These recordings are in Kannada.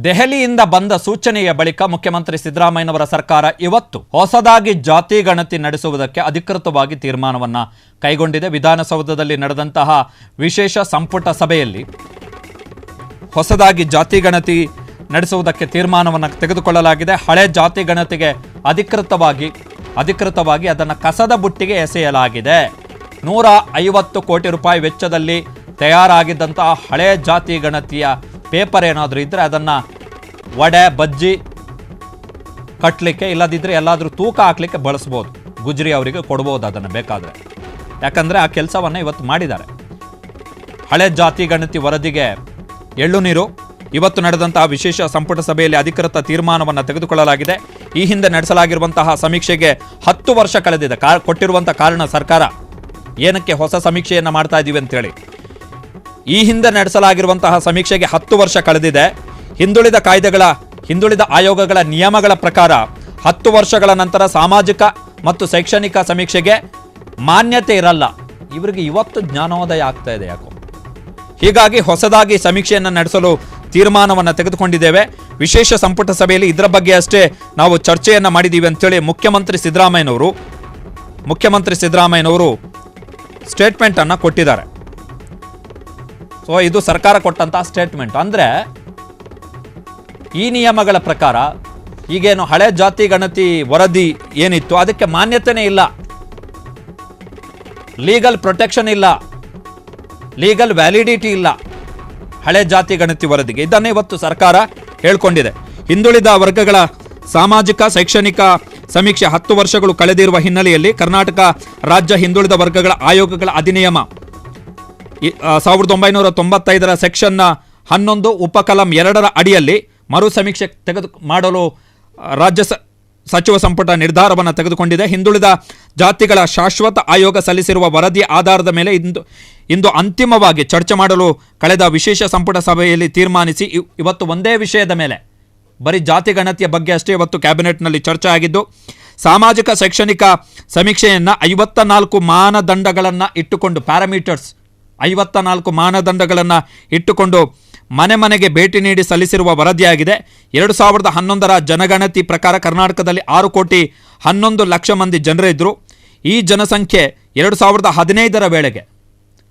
ದೆಹಲಿಯಿಂದ ಬಂದ ಸೂಚನೆಯ ಬಳಿಕ ಮುಖ್ಯಮಂತ್ರಿ ಸಿದ್ದರಾಮಯ್ಯನವರ ಸರ್ಕಾರ ಇವತ್ತು ಹೊಸದಾಗಿ ಜಾತಿ ಗಣತಿ ನಡೆಸುವುದಕ್ಕೆ ಅಧಿಕೃತವಾಗಿ ತೀರ್ಮಾನವನ್ನು ಕೈಗೊಂಡಿದೆ. ವಿಧಾನಸೌಧದಲ್ಲಿ ನಡೆದಂತಹ ವಿಶೇಷ ಸಂಪುಟ ಸಭೆಯಲ್ಲಿ ಹೊಸದಾಗಿ ಜಾತಿ ಗಣತಿ ನಡೆಸುವುದಕ್ಕೆ ತೀರ್ಮಾನವನ್ನು ತೆಗೆದುಕೊಳ್ಳಲಾಗಿದೆ. ಹಳೆ ಜಾತಿ ಗಣತಿಗೆ ಅಧಿಕೃತವಾಗಿ ಅದನ್ನು ಕಸದ ಬುಟ್ಟಿಗೆ ಎಸೆಯಲಾಗಿದೆ. 150 ಕೋಟಿ ರೂಪಾಯಿ ವೆಚ್ಚದಲ್ಲಿ ತಯಾರಾಗಿದ್ದಂತಹ ಹಳೆ ಜಾತಿ ಗಣತಿಯ ಪೇಪರ್ ಏನಾದರೂ ಇದ್ದರೆ ಅದನ್ನು ವಡೆ ಬಜ್ಜಿ ಕಟ್ಟಲಿಕ್ಕೆ, ಇಲ್ಲದಿದ್ದರೆ ಎಲ್ಲಾದರೂ ತೂಕ ಹಾಕಲಿಕ್ಕೆ ಬಳಸ್ಬೋದು. ಗುಜ್ರಿ ಅವರಿಗೆ ಕೊಡ್ಬೋದು ಅದನ್ನು ಬೇಕಾದರೆ, ಯಾಕಂದರೆ ಆ ಕೆಲಸವನ್ನು ಇವತ್ತು ಮಾಡಿದ್ದಾರೆ. ಹಳೆ ಜಾತಿ ಗಣತಿ ವರದಿಗೆ ಎಳ್ಳು ನೀರು. ಇವತ್ತು ನಡೆದಂತಹ ವಿಶೇಷ ಸಂಪುಟ ಸಭೆಯಲ್ಲಿ ಅಧಿಕೃತ ತೀರ್ಮಾನವನ್ನು ತೆಗೆದುಕೊಳ್ಳಲಾಗಿದೆ. ಈ ಹಿಂದೆ ನಡೆಸಲಾಗಿರುವಂತಹ ಸಮೀಕ್ಷೆಗೆ 10 ವರ್ಷ ಕಳೆದಿದೆ. ಕೊಟ್ಟಿರುವಂಥ ಕಾರಣ ಸರ್ಕಾರ ಏನಕ್ಕೆ ಹೊಸ ಸಮೀಕ್ಷೆಯನ್ನು ಮಾಡ್ತಾ ಇದ್ದೀವಿ ಅಂತೇಳಿ, ಈ ಹಿಂದೆ ನಡೆಸಲಾಗಿರುವಂತಹ ಸಮೀಕ್ಷೆಗೆ 10 ವರ್ಷ ಕಳೆದಿದೆ. ಹಿಂದುಳಿದ ಆಯೋಗಗಳ ನಿಯಮಗಳ ಪ್ರಕಾರ 10 ವರ್ಷಗಳ ನಂತರ ಸಾಮಾಜಿಕ ಮತ್ತು ಶೈಕ್ಷಣಿಕ ಸಮೀಕ್ಷೆಗೆ ಮಾನ್ಯತೆ ಇರಲ್ಲ. ಇವರಿಗೆ ಇವತ್ತು ಜ್ಞಾನೋದಯ ಆಗ್ತಾ ಇದೆ ಯಾಕೋ. ಹೀಗಾಗಿ ಹೊಸದಾಗಿ ಸಮೀಕ್ಷೆಯನ್ನು ನಡೆಸಲು ತೀರ್ಮಾನವನ್ನು ತೆಗೆದುಕೊಂಡಿದ್ದೇವೆ. ವಿಶೇಷ ಸಂಪುಟ ಸಭೆಯಲ್ಲಿ ಇದರ ಬಗ್ಗೆ ಅಷ್ಟೇ ನಾವು ಚರ್ಚೆಯನ್ನು ಮಾಡಿದ್ದೀವಿ ಅಂತೇಳಿ ಮುಖ್ಯಮಂತ್ರಿ ಸಿದ್ದರಾಮಯ್ಯನವರು ಸ್ಟೇಟ್ಮೆಂಟ್ ಅನ್ನು ಕೊಟ್ಟಿದ್ದಾರೆ. ಸೊ ಇದು ಸರ್ಕಾರ ಕೊಟ್ಟಂತಹ ಸ್ಟೇಟ್ಮೆಂಟ್. ಅಂದರೆ ಈ ನಿಯಮಗಳ ಪ್ರಕಾರ ಈಗೇನು ಹಳೆ ಜಾತಿ ಗಣತಿ ವರದಿ ಏನಿತ್ತು ಅದಕ್ಕೆ ಮಾನ್ಯತೆನೇ ಇಲ್ಲ, ಲೀಗಲ್ ಪ್ರೊಟೆಕ್ಷನ್ ಇಲ್ಲ, ಲೀಗಲ್ ವ್ಯಾಲಿಡಿಟಿ ಇಲ್ಲ ಹಳೆ ಜಾತಿ ಗಣತಿ ವರದಿಗೆ. ಇದನ್ನು ಇವತ್ತು ಸರ್ಕಾರ ಹೇಳ್ಕೊಂಡಿದೆ. ಹಿಂದುಳಿದ ವರ್ಗಗಳ ಸಾಮಾಜಿಕ ಶೈಕ್ಷಣಿಕ ಸಮೀಕ್ಷೆ 10 ವರ್ಷಗಳು ಕಳೆದಿರುವ ಹಿನ್ನೆಲೆಯಲ್ಲಿ ಕರ್ನಾಟಕ ರಾಜ್ಯ ಹಿಂದುಳಿದ ವರ್ಗಗಳ ಆಯೋಗಗಳ ಅಧಿನಿಯಮ 1995 ಸೆಕ್ಷನ್ 11 ಉಪಕಲಂ 2 ಅಡಿಯಲ್ಲಿ ಮರು ಸಮೀಕ್ಷೆ ಮಾಡಲು ರಾಜ್ಯ ಸಚಿವ ಸಂಪುಟ ನಿರ್ಧಾರವನ್ನು ತೆಗೆದುಕೊಂಡಿದೆ. ಹಿಂದುಳಿದ ಜಾತಿಗಳ ಶಾಶ್ವತ ಆಯೋಗ ಸಲ್ಲಿಸಿರುವ ವರದಿಯ ಆಧಾರದ ಮೇಲೆ ಇಂದು ಅಂತಿಮವಾಗಿ ಚರ್ಚೆ ಮಾಡಲು ಕಳೆದ ವಿಶೇಷ ಸಂಪುಟ ಸಭೆಯಲ್ಲಿ ತೀರ್ಮಾನಿಸಿ ಇವತ್ತು ಒಂದೇ ವಿಷಯದ ಮೇಲೆ, ಬರೀ ಜಾತಿ ಗಣತಿಯ ಬಗ್ಗೆ ಅಷ್ಟೇ ಇವತ್ತು ಕ್ಯಾಬಿನೆಟ್ನಲ್ಲಿ ಚರ್ಚೆ ಆಗಿದ್ದು, ಸಾಮಾಜಿಕ ಶೈಕ್ಷಣಿಕ ಸಮೀಕ್ಷೆಯನ್ನು 54 ಮಾನದಂಡಗಳನ್ನು ಇಟ್ಟುಕೊಂಡು, ಪ್ಯಾರಾಮೀಟರ್ಸ್ 54 ಮಾನದಂಡಗಳನ್ನು ಇಟ್ಟುಕೊಂಡು ಮನೆ ಮನೆಗೆ ಭೇಟಿ ನೀಡಿ ಸಲ್ಲಿಸಿರುವ ವರದಿಯಾಗಿದೆ. 2011ರ ಜನಗಣತಿ ಪ್ರಕಾರ ಕರ್ನಾಟಕದಲ್ಲಿ 6 ಕೋಟಿ 11 ಲಕ್ಷ ಮಂದಿ ಜನರಿದ್ದರು. ಈ ಜನಸಂಖ್ಯೆ 2015ರ ವೇಳೆಗೆ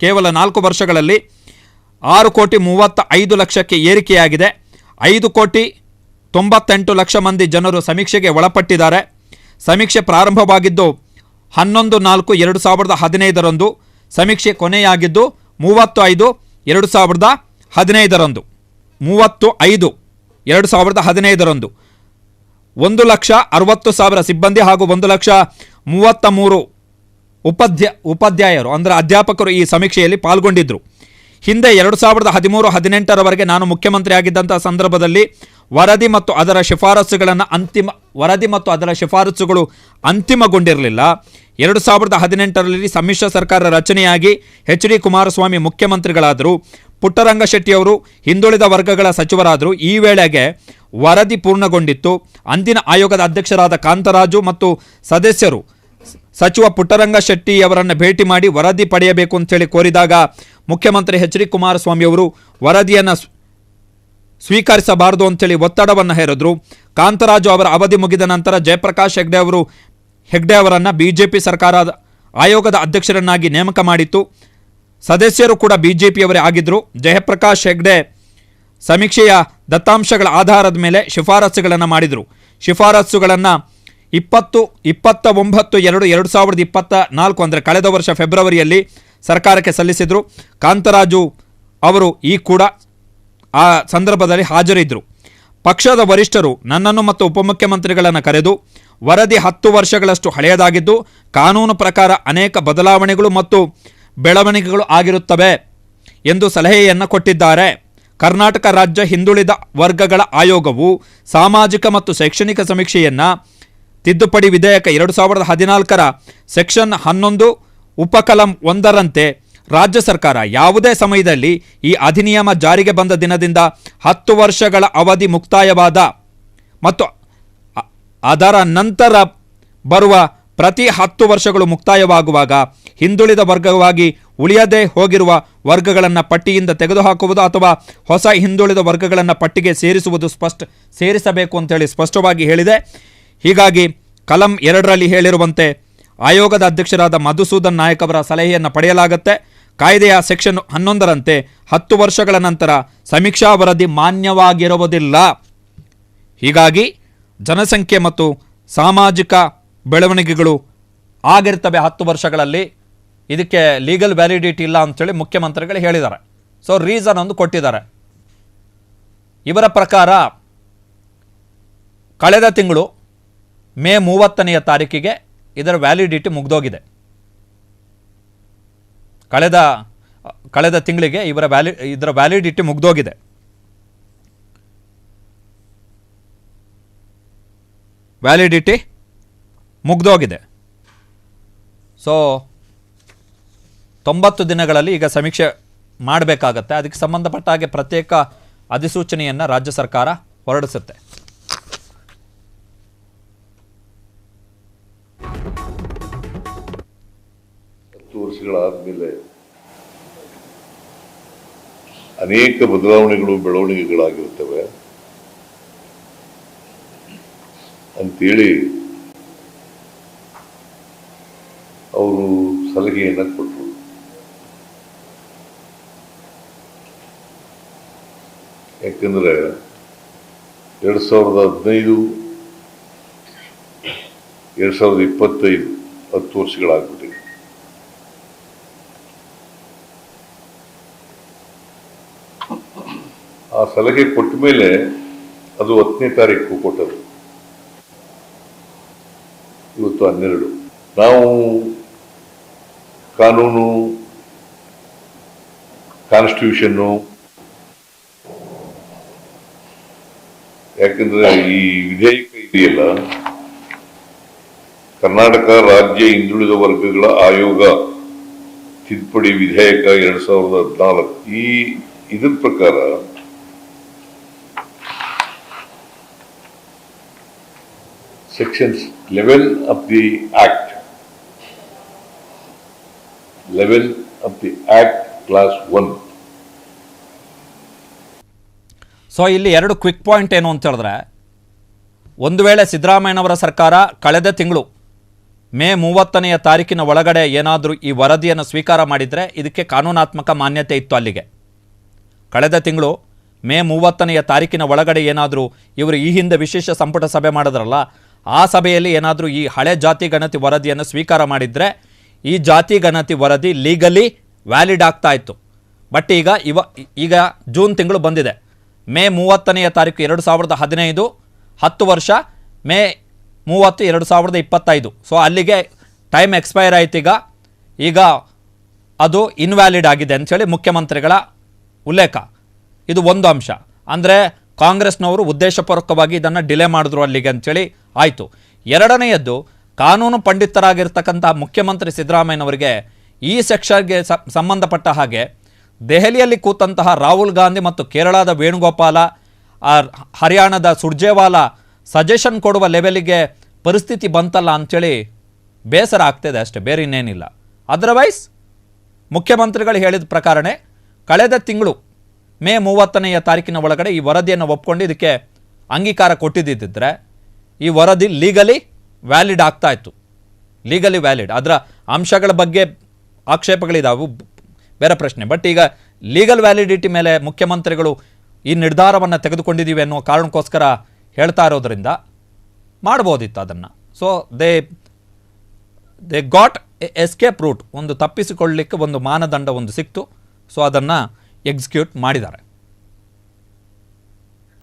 ಕೇವಲ 4 ವರ್ಷಗಳಲ್ಲಿ 6 ಕೋಟಿ 35 ಲಕ್ಷಕ್ಕೆ ಏರಿಕೆಯಾಗಿದೆ. 5 ಕೋಟಿ 98 ಲಕ್ಷ ಮಂದಿ ಜನರು ಸಮೀಕ್ಷೆಗೆ ಒಳಪಟ್ಟಿದ್ದಾರೆ. ಸಮೀಕ್ಷೆ ಪ್ರಾರಂಭವಾಗಿದ್ದು 11/4/2015ರಂದು. ಸಮೀಕ್ಷೆ ಕೊನೆಯಾಗಿದ್ದು 30/5/2015ರಂದು. 30/5/2015ರಂದು 1,60,000 ಸಿಬ್ಬಂದಿ ಹಾಗೂ 1,33,000 ಉಪಾಧ್ಯಾಯರು ಅಂದರೆ ಅಧ್ಯಾಪಕರು ಈ ಸಮೀಕ್ಷೆಯಲ್ಲಿ ಪಾಲ್ಗೊಂಡಿದ್ದರು. ಹಿಂದೆ 2013-18ರವರೆಗೆ ನಾನು ಮುಖ್ಯಮಂತ್ರಿ ಆಗಿದ್ದಂಥ ಸಂದರ್ಭದಲ್ಲಿ ವರದಿ ಮತ್ತು ಅದರ ಶಿಫಾರಸುಗಳು ಅಂತಿಮಗೊಂಡಿರಲಿಲ್ಲ. 2018ರಲ್ಲಿ ಸಮ್ಮಿಶ್ರ ಸರ್ಕಾರ ರಚನೆಯಾಗಿ ಎಚ್ ಡಿ ಕುಮಾರಸ್ವಾಮಿ ಮುಖ್ಯಮಂತ್ರಿಗಳಾದರು. ಪುಟ್ಟರಂಗ ಶೆಟ್ಟಿಯವರು ಹಿಂದುಳಿದ ವರ್ಗಗಳ ಸಚಿವರಾದರು. ಈ ವೇಳೆಗೆ ವರದಿ ಪೂರ್ಣಗೊಂಡಿತ್ತು. ಅಂದಿನ ಆಯೋಗದ ಅಧ್ಯಕ್ಷರಾದ ಕಾಂತರಾಜು ಮತ್ತು ಸದಸ್ಯರು ಸಚಿವ ಪುಟ್ಟರಂಗ ಶೆಟ್ಟಿಯವರನ್ನು ಭೇಟಿ ಮಾಡಿ ವರದಿ ಪಡೆಯಬೇಕು ಅಂತೇಳಿ ಕೋರಿದಾಗ ಮುಖ್ಯಮಂತ್ರಿ ಎಚ್ ಡಿ ಕುಮಾರಸ್ವಾಮಿಯವರು ವರದಿಯನ್ನು ಸ್ವೀಕರಿಸಬಾರದು ಅಂತೇಳಿ ಒತ್ತಡವನ್ನು ಹೇರಿದ್ರು. ಕಾಂತರಾಜು ಅವರ ಅವಧಿ ಮುಗಿದ ನಂತರ ಜಯಪ್ರಕಾಶ್ ಹೆಗ್ಡೆ ಅವರನ್ನು ಬಿಜೆಪಿ ಸರ್ಕಾರದ ಆಯೋಗದ ಅಧ್ಯಕ್ಷರನ್ನಾಗಿ ನೇಮಕ ಮಾಡಿತ್ತು. ಸದಸ್ಯರು ಕೂಡ ಬಿಜೆಪಿಯವರೇ ಆಗಿದ್ದರು. ಜಯಪ್ರಕಾಶ್ ಹೆಗ್ಡೆ ಸಮೀಕ್ಷೆಯ ದತ್ತಾಂಶಗಳ ಆಧಾರದ ಮೇಲೆ ಶಿಫಾರಸುಗಳನ್ನು ಮಾಡಿದರು. ಶಿಫಾರಸುಗಳನ್ನು 29/2/2024 ಅಂದರೆ ಕಳೆದ ವರ್ಷ ಫೆಬ್ರವರಿಯಲ್ಲಿ ಸರ್ಕಾರಕ್ಕೆ ಸಲ್ಲಿಸಿದರು. ಕಾಂತರಾಜು ಅವರು ಕೂಡ ಆ ಸಂದರ್ಭದಲ್ಲಿ ಹಾಜರಿದ್ದರು. ಪಕ್ಷದ ವರಿಷ್ಠರು ನನ್ನನ್ನು ಮತ್ತು ಉಪಮುಖ್ಯಮಂತ್ರಿಗಳನ್ನು ಕರೆದು ವರದಿ 10 ವರ್ಷಗಳಷ್ಟು ಹಳೆಯದಾಗಿದ್ದು ಕಾನೂನು ಪ್ರಕಾರ ಅನೇಕ ಬದಲಾವಣೆಗಳು ಮತ್ತು ಬೆಳವಣಿಗೆಗಳು ಆಗಿರುತ್ತವೆ ಎಂದು ಸಲಹೆಯನ್ನು ಕೊಟ್ಟಿದ್ದಾರೆ. ಕರ್ನಾಟಕ ರಾಜ್ಯ ಹಿಂದುಳಿದ ವರ್ಗಗಳ ಆಯೋಗವು ಸಾಮಾಜಿಕ ಮತ್ತು ಶೈಕ್ಷಣಿಕ ಸಮೀಕ್ಷೆಯನ್ನು ತಿದ್ದುಪಡಿ ವಿಧೇಯಕ 2014ರ ಸೆಕ್ಷನ್ 11 ಉಪಕಲಂ 1ರಂತೆ ರಾಜ್ಯ ಸರ್ಕಾರ ಯಾವುದೇ ಸಮಯದಲ್ಲಿ ಈ ಅಧಿನಿಯಮ ಜಾರಿಗೆ ಬಂದ ದಿನದಿಂದ 10 ವರ್ಷಗಳ ಅವಧಿ ಮುಕ್ತಾಯವಾದ ಮತ್ತು ಅದರ ನಂತರ ಬರುವ ಪ್ರತಿ 10 ವರ್ಷಗಳು ಮುಕ್ತಾಯವಾಗುವಾಗ ಹಿಂದುಳಿದ ವರ್ಗವಾಗಿ ಉಳಿಯದೇ ಹೋಗಿರುವ ವರ್ಗಗಳನ್ನು ಪಟ್ಟಿಯಿಂದ ತೆಗೆದುಹಾಕುವುದು ಅಥವಾ ಹೊಸ ಹಿಂದುಳಿದ ವರ್ಗಗಳನ್ನು ಪಟ್ಟಿಗೆ ಸೇರಿಸಬೇಕು ಅಂತೇಳಿ ಸ್ಪಷ್ಟವಾಗಿ ಹೇಳಿದೆ. ಹೀಗಾಗಿ ಕಲಂ 2ರಲ್ಲಿ ಹೇಳಿರುವಂತೆ ಆಯೋಗದ ಅಧ್ಯಕ್ಷರಾದ ಮಧುಸೂದನ್ ನಾಯಕ್ ಅವರ ಸಲಹೆಯನ್ನು ಪಡೆಯಲಾಗುತ್ತೆ. ಕಾಯ್ದೆಯ ಸೆಕ್ಷನ್ 11ರಂತೆ 10 ವರ್ಷಗಳ ನಂತರ ಸಮೀಕ್ಷಾ ವರದಿ ಮಾನ್ಯವಾಗಿರುವುದಿಲ್ಲ. ಹೀಗಾಗಿ ಜನಸಂಖ್ಯೆ ಮತ್ತು ಸಾಮಾಜಿಕ ಬೆಳವಣಿಗೆಗಳು ಆಗಿರ್ತವೆ 10 ವರ್ಷಗಳಲ್ಲಿ. ಇದಕ್ಕೆ ಲೀಗಲ್ ವ್ಯಾಲಿಡಿಟಿ ಇಲ್ಲ ಅಂತೇಳಿ ಮುಖ್ಯಮಂತ್ರಿಗಳು ಹೇಳಿದ್ದಾರೆ. ಸೊ ರೀಸನ್ ಒಂದು ಕೊಟ್ಟಿದ್ದಾರೆ. ಇವರ ಪ್ರಕಾರ ಕಳೆದ ತಿಂಗಳು ಮೇ 30ನೆಯ ತಾರೀಕಿಗೆ ಇದರ ವ್ಯಾಲಿಡಿಟಿ ಮುಗಿದೋಗಿದೆ. ಕಳೆದ ತಿಂಗಳಿಗೆ ಇದರ ವ್ಯಾಲಿಡಿಟಿ ಮುಗಿದೋಗಿದೆ. ಸೊ 90 ದಿನಗಳಲ್ಲಿ ಈಗ ಸಮೀಕ್ಷೆ ಮಾಡಬೇಕಾಗತ್ತೆ. ಅದಕ್ಕೆ ಸಂಬಂಧಪಟ್ಟ ಹಾಗೆ ಪ್ರತ್ಯೇಕ ಅಧಿಸೂಚನೆಯನ್ನು ರಾಜ್ಯ ಸರ್ಕಾರ ಹೊರಡಿಸುತ್ತೆ. ವರ್ಷಗಳಾದ್ಮೇಲೆ ಅನೇಕ ಬದಲಾವಣೆಗಳು ಬೆಳವಣಿಗೆಗಳಾಗಿರ್ತವೆ ಅಂತೇಳಿ ಅವರು ಸಲಹೆಯನ್ನು ಕೊಟ್ಟರು. ಯಾಕಂದ್ರೆ 2015 2025 10 ವರ್ಷಗಳಾಗ್ಬಿಟ್ಟಿದೆ. ಆ ಸಲಹೆ ಕೊಟ್ಟ ಮೇಲೆ ಅದು 10ನೇ ತಾರೀಕು ಕೊಟ್ಟರು. ಇವತ್ತು 12. ನಾವು ಕಾನೂನು, ಕಾನ್ಸ್ಟಿಟ್ಯೂಷನ್ನು, ಯಾಕಂದ್ರೆ ಈ ವಿಧೇಯಕ ಇದೆಯಲ್ಲ, ಕರ್ನಾಟಕ ರಾಜ್ಯ ಹಿಂದುಳಿದ ವರ್ಗಗಳ ಆಯೋಗ ತಿದ್ದುಪಡಿ ವಿಧೇಯಕ 2014, ಇದ್ರ ಪ್ರಕಾರ Sections 11 of the Act, Class 1. So ಇಲ್ಲಿ 2 ಕ್ವಿಕ್ ಪಾಯಿಂಟ್ ಏನು ಅಂತ ಹೇಳಿದ್ರೆ, ಒಂದು ವೇಳೆ ಸಿದ್ದರಾಮಯ್ಯನವರ ಸರ್ಕಾರ ಕಳೆದ ತಿಂಗಳು ಮೇ 30ನೆಯ ತಾರೀಕಿನ ಒಳಗಡೆ ಏನಾದರೂ ಈ ವರದಿಯನ್ನು ಸ್ವೀಕಾರ ಮಾಡಿದರೆ ಇದಕ್ಕೆ ಕಾನೂನಾತ್ಮಕ ಮಾನ್ಯತೆ ಇತ್ತು. ಅಲ್ಲಿಗೆ ಕಳೆದ ತಿಂಗಳು ಮೇ 30ನೆಯ ತಾರೀಕಿನ ಒಳಗಡೆ ಏನಾದರೂ ಇವರು ಈ ಹಿಂದೆ ವಿಶೇಷ ಸಂಪುಟ ಸಭೆ ಮಾಡಿದ್ರಲ್ಲ, ಆ ಸಭೆಯಲ್ಲಿ ಏನಾದರೂ ಈ ಹಳೆ ಜಾತಿ ಗಣತಿ ವರದಿಯನ್ನು ಸ್ವೀಕಾರ ಮಾಡಿದರೆ ಈ ಜಾತಿ ಗಣತಿ ವರದಿ ಲೀಗಲಿ ವ್ಯಾಲಿಡ್ ಆಗ್ತಾ ಇತ್ತು. ಬಟ್ ಈಗ ಜೂನ್ ತಿಂಗಳು ಬಂದಿದೆ. ಮೇ 30ನೆಯ ತಾರೀಕು 2015, 10 ವರ್ಷ ಮೇ 30, 2025. ಸೊ ಅಲ್ಲಿಗೆ ಟೈಮ್ ಎಕ್ಸ್ಪೈರ್ ಆಯ್ತು. ಈಗ ಅದು ಇನ್ವ್ಯಾಲಿಡ್ ಆಗಿದೆ ಅಂಥೇಳಿ ಮುಖ್ಯಮಂತ್ರಿಗಳ ಉಲ್ಲೇಖ. ಇದು ಒಂದು ಅಂಶ. ಅಂದರೆ ಕಾಂಗ್ರೆಸ್ನವರು ಉದ್ದೇಶಪೂರ್ವಕವಾಗಿ ಇದನ್ನು ಡಿಲೇ ಮಾಡಿದ್ರು ಅಲ್ಲಿಗೆ ಅಂಥೇಳಿ ಆಯಿತು. ಎರಡನೆಯದ್ದು, ಕಾನೂನು ಪಂಡಿತರಾಗಿರ್ತಕ್ಕಂಥ ಮುಖ್ಯಮಂತ್ರಿ ಸಿದ್ದರಾಮಯ್ಯನವರಿಗೆ ಈ ಸೆಕ್ಷನ್ಗೆ ಸಂಬಂಧಪಟ್ಟ ಹಾಗೆ ದೆಹಲಿಯಲ್ಲಿ ಕೂತಂತಹ ರಾಹುಲ್ ಗಾಂಧಿ ಮತ್ತು ಕೇರಳದ ವೇಣುಗೋಪಾಲ, ಹರಿಯಾಣದ ಸುರ್ಜೇವಾಲಾ ಸಜೆಷನ್ ಕೊಡುವ ಲೆವೆಲಿಗೆ ಪರಿಸ್ಥಿತಿ ಬಂತಲ್ಲ ಅಂಥೇಳಿ ಬೇಸರ ಆಗ್ತಿದೆ ಅಷ್ಟೇ, ಬೇರೆ ಇನ್ನೇನಿಲ್ಲ. ಅದರ್ವೈಸ್ ಮುಖ್ಯಮಂತ್ರಿಗಳು ಹೇಳಿದ ಪ್ರಕಾರನೇ ಕಳೆದ ತಿಂಗಳು ಮೇ 30ನೆಯ ತಾರೀಕಿನ ಒಳಗಡೆ ಈ ವರದಿಯನ್ನು ಒಪ್ಕೊಂಡು ಇದಕ್ಕೆ ಅಂಗೀಕಾರ ಕೊಟ್ಟಿದ್ದಿದ್ರೆ ಈ ವರದಿ ಲೀಗಲಿ ವ್ಯಾಲಿಡ್ ಆಗ್ತಾ ಇತ್ತು. Legally valid. ಅದರ ಅಂಶಗಳ ಬಗ್ಗೆ ಆಕ್ಷೇಪಗಳಿದಾವೆ, ಬೇರೆ ಪ್ರಶ್ನೆ. ಬಟ್ ಈಗ ಲೀಗಲ್ ವ್ಯಾಲಿಡಿಟಿ ಮೇಲೆ ಮುಖ್ಯಮಂತ್ರಿಗಳು ಈ ನಿರ್ಧಾರವನ್ನು ತೆಗೆದುಕೊಂಡಿದ್ದೀವಿ ಅನ್ನೋ ಕಾರಣಕ್ಕೋಸ್ಕರ ಹೇಳ್ತಾ ಇರೋದ್ರಿಂದ ಮಾಡ್ಬೋದಿತ್ತು ಅದನ್ನು. So they got escape route, ಒಂದು ತಪ್ಪಿಸಿಕೊಳ್ಳಲಿಕ್ಕೆ ಒಂದು ಮಾನದಂಡ ಒಂದು ಸಿಕ್ತು. ಸೊ ಅದನ್ನು ಎಕ್ಸಿಕ್ಯೂಟ್ ಮಾಡಿದ್ದಾರೆ.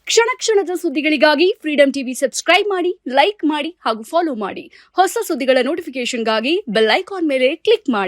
ಕ್ಷಣ ಕ್ಷಣದ ಸುದ್ದಿಗಳಿಗಾಗಿ ಫ್ರೀಡಂ ಟಿವಿ ಸಬ್ಸ್ಕ್ರೈಬ್ ಮಾಡಿ, ಲೈಕ್ ಮಾಡಿ ಹಾಗೂ ಫಾಲೋ ಮಾಡಿ. ಹೊಸ ಸುದ್ದಿಗಳ ನೋಟಿಫಿಕೇಶನ್ಗಾಗಿ ಬೆಲ್ ಐಕಾನ್ ಮೇಲೆ ಕ್ಲಿಕ್ ಮಾಡಿ.